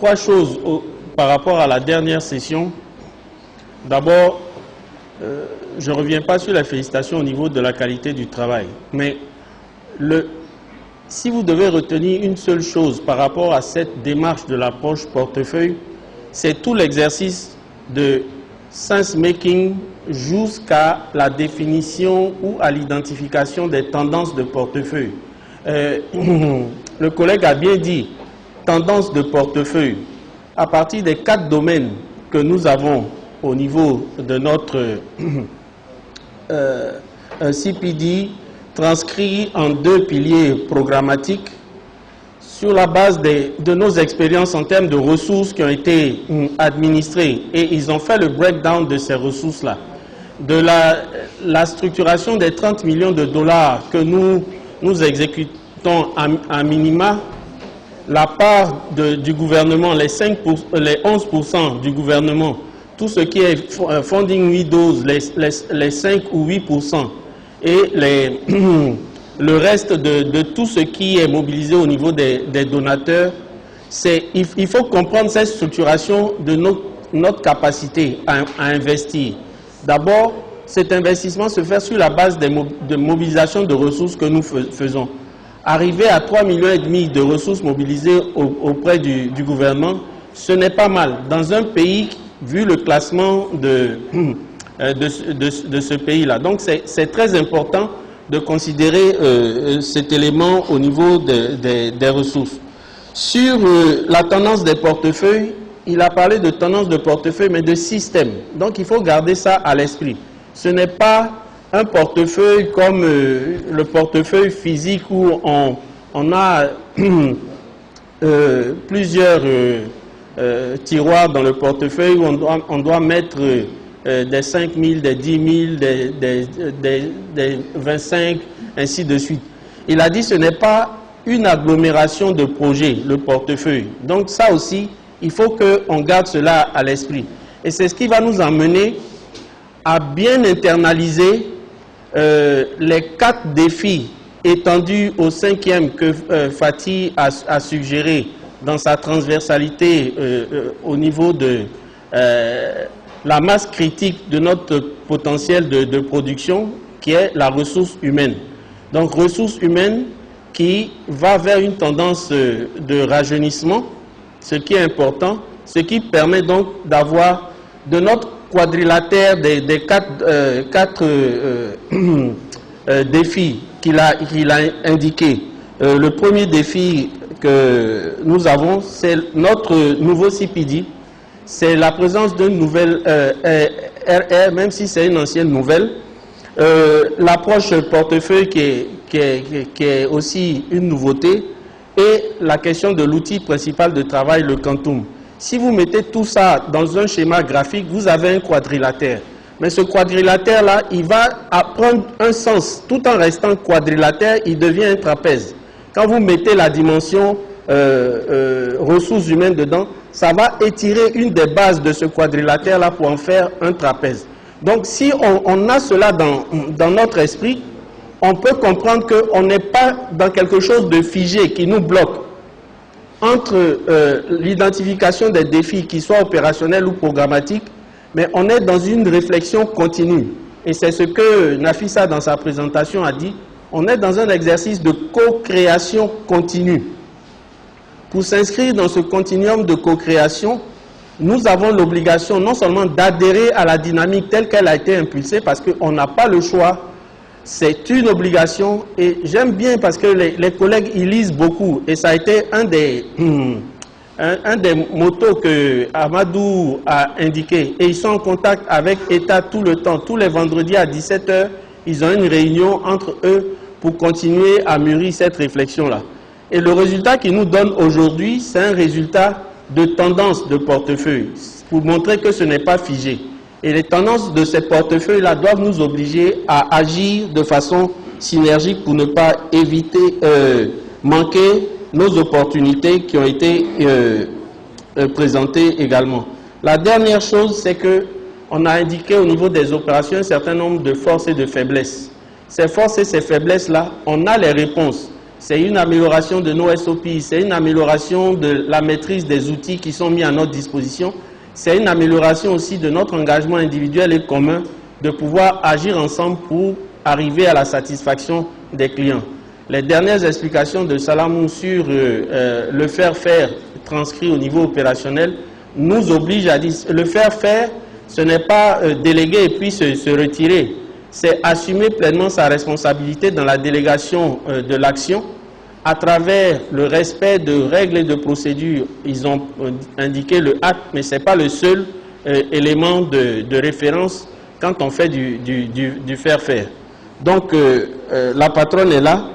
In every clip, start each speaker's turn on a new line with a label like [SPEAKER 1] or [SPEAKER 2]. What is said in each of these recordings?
[SPEAKER 1] trois choses par rapport à la dernière session. D'abord, je ne reviens pas sur la félicitation au niveau de la qualité du travail, mais si vous devez retenir une seule chose par rapport à cette démarche de l'approche portefeuille, c'est tout l'exercice de sense-making jusqu'à la définition ou à l'identification des tendances de portefeuille. Le collègue a bien dit, tendance de portefeuille, à partir des 4 domaines que nous avons au niveau de notre CPD, transcrit en 2 piliers programmatiques sur la base de nos expériences en termes de ressources qui ont été administrées. Et ils ont fait le breakdown de ces ressources-là. De la structuration des 30 millions de dollars que nous exécutons à minima, la part du gouvernement, les 11% du gouvernement, tout ce qui est funding widows, les 5 ou 8%, et le reste de tout ce qui est mobilisé au niveau des donateurs, il faut comprendre cette structuration de notre capacité à investir. D'abord, cet investissement se fait sur la base de mobilisation de ressources que nous faisons. Arriver à 3,5 millions de ressources mobilisées auprès du gouvernement, ce n'est pas mal. Dans un pays, vu le classement de ce pays-là. Donc, c'est très important de considérer cet élément au niveau des ressources. Sur la tendance des portefeuilles, il a parlé de tendance de portefeuille, mais de système. Donc, il faut garder ça à l'esprit. Ce n'est pas un portefeuille comme le portefeuille physique où on a plusieurs tiroirs dans le portefeuille où on doit mettre des 5 000, des 10 000, des 25, ainsi de suite. Il a dit que ce n'est pas une agglomération de projets, le portefeuille. Donc ça aussi, il faut qu'on garde cela à l'esprit. Et c'est ce qui va nous emmener à bien internaliser les 4 défis étendus au 5e que Fatih a suggéré dans sa transversalité au niveau de la masse critique de notre potentiel de production, qui est la ressource humaine. Donc, ressources humaines qui va vers une tendance de rajeunissement, ce qui est important, ce qui permet donc d'avoir de notre quadrilatère des 4 défis qu'il a indiqués. Le premier défi que nous avons, c'est notre nouveau CPD, c'est la présence d'une nouvelle RR, même si c'est une ancienne nouvelle. L'approche portefeuille qui est aussi une nouveauté, et la question de l'outil principal de travail, le quantum. Si vous mettez tout ça dans un schéma graphique, vous avez un quadrilatère. Mais ce quadrilatère-là, il va prendre un sens. Tout en restant quadrilatère, il devient un trapèze. Quand vous mettez la dimension ressources humaines dedans, ça va étirer une des bases de ce quadrilatère-là pour en faire un trapèze. Donc, si on a cela dans notre esprit, on peut comprendre qu'on n'est pas dans quelque chose de figé qui nous bloque. Entre l'identification des défis, qu'ils soient opérationnels ou programmatiques, mais on est dans une réflexion continue. Et c'est ce que Nafissa, dans sa présentation, a dit. On est dans un exercice de co-création continue. Pour s'inscrire dans ce continuum de co-création, nous avons l'obligation non seulement d'adhérer à la dynamique telle qu'elle a été impulsée, parce qu'on n'a pas le choix, c'est une obligation. Et j'aime bien parce que les collègues, ils lisent beaucoup. Et ça a été un des motos que Amadou a indiqué. Et ils sont en contact avec État tout le temps. Tous les vendredis à 17 h, ils ont une réunion entre eux pour continuer à mûrir cette réflexion-là. Et le résultat qu'ils nous donnent aujourd'hui, c'est un résultat de tendance de portefeuille, pour montrer que ce n'est pas figé. Et les tendances de ces portefeuilles-là doivent nous obliger à agir de façon synergique pour ne pas éviter, manquer nos opportunités qui ont été présentées également. La dernière chose, c'est qu'on a indiqué au niveau des opérations un certain nombre de forces et de faiblesses. Ces forces et ces faiblesses-là, on a les réponses. c'est une amélioration de nos SOP, c'est une amélioration de la maîtrise des outils qui sont mis à notre disposition, c'est une amélioration aussi de notre engagement individuel et commun de pouvoir agir ensemble pour arriver à la satisfaction des clients. Les dernières explications de Salamou sur le faire-faire transcrit au niveau opérationnel nous obligent à dire le faire-faire, ce n'est pas déléguer et puis se retirer. C'est assumer pleinement sa responsabilité dans la délégation de l'action à travers le respect de règles et de procédures. Ils ont indiqué le acte, mais ce n'est pas le seul élément de référence quand on fait du faire-faire. Donc, la patronne est là.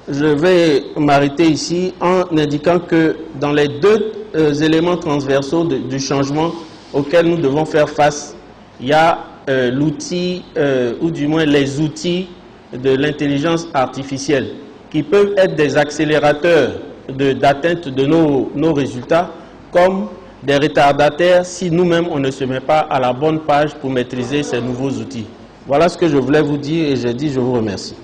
[SPEAKER 1] Je vais m'arrêter ici en indiquant que dans les deux éléments transversaux du changement auquel nous devons faire face, il y a l'outil, ou du moins les outils de l'intelligence artificielle qui peuvent être des accélérateurs d'atteinte de nos résultats comme des retardataires si nous-mêmes on ne se met pas à la bonne page pour maîtriser ces nouveaux outils. Voilà ce que je voulais vous dire et je vous remercie.